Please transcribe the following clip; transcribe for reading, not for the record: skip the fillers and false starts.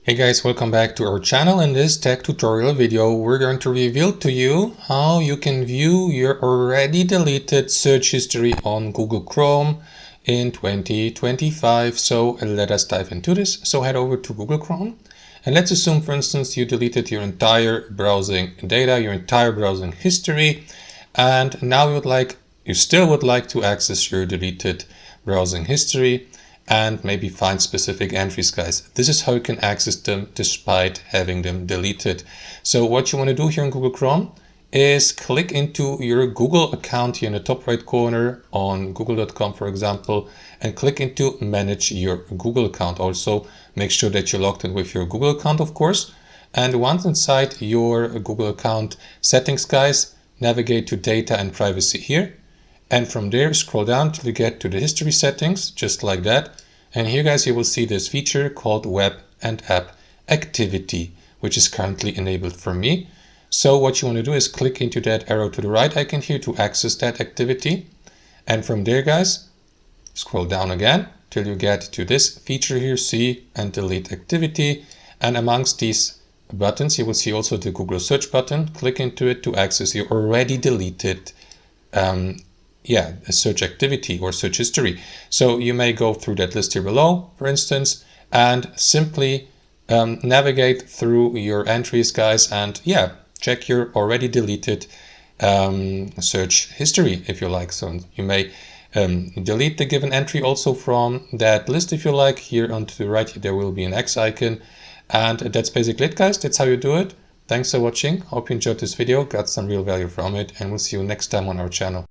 Hey guys, welcome back to our channel. In this tech tutorial video, we're going to reveal to you how you can view your already deleted search history on Google Chrome in 2025. So let us dive into this. So head over to Google Chrome and let's assume, for instance, you deleted your entire browsing data, your entire browsing history, and now you still would like to access your deleted browsing history and maybe find specific entries, guys. This is how you can access them despite having them deleted. So what you want to do here in Google Chrome is click into your Google account here in the top right corner on google.com, for example, and click into manage your Google account. Also make sure that you're logged in with your Google account, of course. And once inside your Google account settings, guys, navigate to data and privacy here. And from there, scroll down till you get to the history settings, just like that. And here, guys, you will see this feature called Web and App Activity, which is currently enabled for me. So what you want to do is click into that arrow to the right icon here to access that activity. And from there, guys, scroll down again till you get to this feature here, see and delete activity. And amongst these buttons, you will see also the Google search button. Click into it to access your already deleted a search activity or search history. So you may go through that list here below, for instance, and simply navigate through your entries, guys, and check your already deleted search history if you like. So you may delete the given entry also from that list if you like. Here on to the right, there will be an X icon, and that's basically it, guys. That's how you do it. Thanks for watching. Hope you enjoyed this video, got some real value from it, and we'll see you next time on our channel.